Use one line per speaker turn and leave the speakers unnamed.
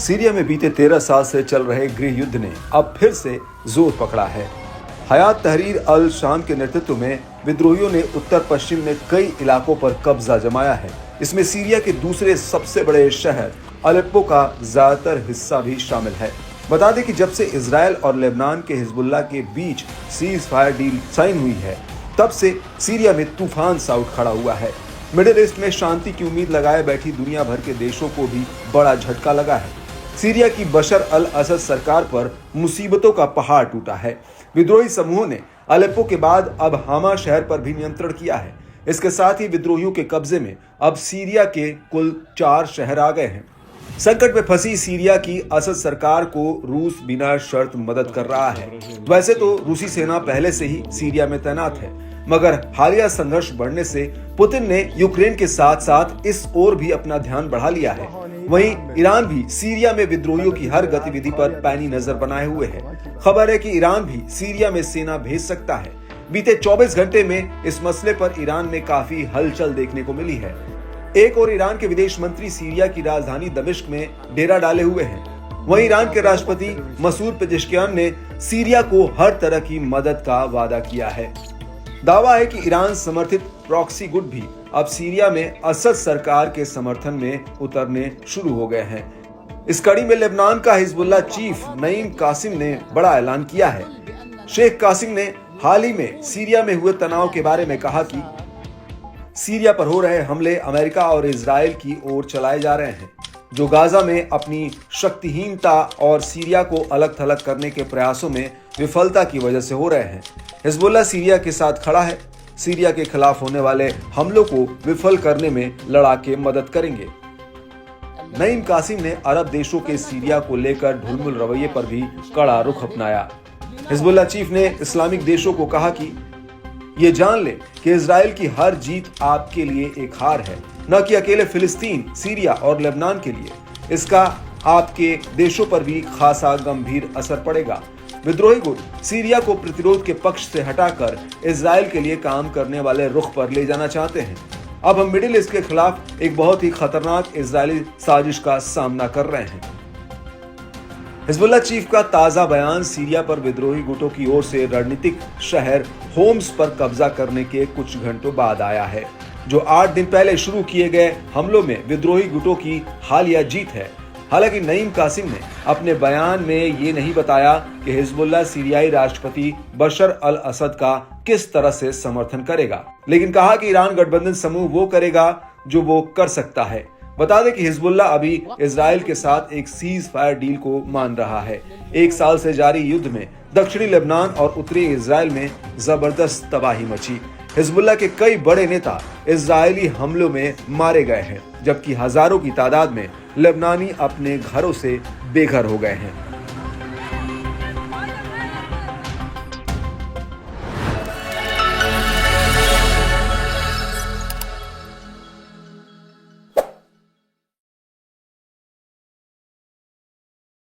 Syria में बीते 13 साल से चल रहे गृह युद्ध ने अब फिर से जोर पकड़ा है। हयात तहरीर अल शाम के नेतृत्व में विद्रोहियों ने उत्तर पश्चिम में कई इलाकों पर कब्जा जमाया है। इसमें सीरिया के दूसरे सबसे बड़े शहर अलेप्पो का ज्यादातर हिस्सा भी शामिल है। बता दें कि जब से इजराइल और लेबनान के हिजबुल्लाह के बीच सीज फायर डील साइन हुई है, तब से सीरिया में तूफान सा उठ खड़ा हुआ है। मिडिल ईस्ट में शांति की उम्मीद लगाए बैठी दुनिया भर के देशों को भी बड़ा झटका लगा है। सीरिया की बशर अल असद सरकार पर मुसीबतों का पहाड़ टूटा है। विद्रोही समूहों ने अलेप्पो के बाद अब हामा शहर पर भी नियंत्रण किया है। इसके साथ ही विद्रोहियों के कब्जे में अब सीरिया के कुल 4 शहर आ गए हैं। संकट में फंसी सीरिया की असद सरकार को रूस बिना शर्त मदद कर रहा है। वैसे तो रूसी सेना पहले से ही सीरिया में तैनात है, मगर हालिया संघर्ष बढ़ने से पुतिन ने यूक्रेन के साथ साथ इस ओर भी अपना ध्यान बढ़ा लिया है। वहीं ईरान भी सीरिया में विद्रोहियों की हर गतिविधि पर पैनी नजर बनाए हुए है। खबर है कि ईरान भी सीरिया में सेना भेज सकता है। बीते 24 घंटे में इस मसले पर ईरान में काफी हलचल देखने को मिली है। एक और ईरान के विदेश मंत्री सीरिया की राजधानी दमिश्क में डेरा डाले हुए हैं। वहीं ईरान के राष्ट्रपति मसूद पेजेश्कियान ने सीरिया को हर तरह की मदद का वादा किया है। दावा है कि ईरान समर्थित प्रॉक्सी गुट भी अब सीरिया में असद सरकार के समर्थन में उतरने शुरू हो गए हैं। इस कड़ी में लेबनान का हिजबुल्लाह चीफ नईम कासिम ने बड़ा ऐलान किया है। शेख कासिम ने हाल ही में सीरिया में हुए तनाव के बारे में कहा कि सीरिया पर हो रहे हमले अमेरिका और इजराइल की ओर चलाए जा रहे हैं, जो गाजा में अपनी शक्तिहीनता और सीरिया को अलग थलग करने के प्रयासों में विफलता की वजह से हो रहे हैं। हिजबुल्लाह सीरिया के साथ खड़ा है। सीरिया के खिलाफ होने वाले हमलों को विफल करने में लड़ाके मदद करेंगे। नईम कासिम ने अरब देशों के सीरिया को लेकर ढुलमुल रवैये पर भी कड़ा रुख अपनाया। हिजबुल्लाह चीफ ने इस्लामिक देशों को कहा कि ये जान ले कि इजराइल की हर जीत आपके लिए एक हार है, न कि अकेले फिलिस्तीन, सीरिया और लेबनान के लिए। इसका आपके देशों पर भी खासा गंभीर असर पड़ेगा। विद्रोही गुट सीरिया को प्रतिरोध के पक्ष से हटाकर इजराइल के लिए काम करने वाले रुख पर ले जाना चाहते हैं। अब हम मिडिल ईस्ट के खिलाफ एक बहुत ही खतरनाक इजरायली साजिश का सामना कर रहे हैं। हिजबुल्लाह चीफ का ताजा बयान सीरिया पर विद्रोही गुटों की ओर से रणनीतिक शहर होम्स पर कब्जा करने के कुछ घंटों बाद आया है, जो 8 दिन पहले शुरू किए गए हमलों में विद्रोही गुटों की हालिया जीत है। हालांकि नईम कासिम ने अपने बयान में ये नहीं बताया कि हिजबुल्लाह सीरियाई राष्ट्रपति बशर अल असद का किस तरह से समर्थन करेगा, लेकिन कहा कि ईरान गठबंधन समूह वो करेगा जो वो कर सकता है। बता दें कि हिजबुल्लाह अभी इजराइल के साथ एक सीज फायर डील को मान रहा है। 1 साल से जारी युद्ध में दक्षिणी लेबनान और उत्तरी इजराइल में जबरदस्त तबाही मची। हिजबुल्लाह के कई बड़े नेता इजरायली हमलों में मारे गए हैं, जबकि हजारों की तादाद में लेबनानी अपने घरों से बेघर हो गए हैं।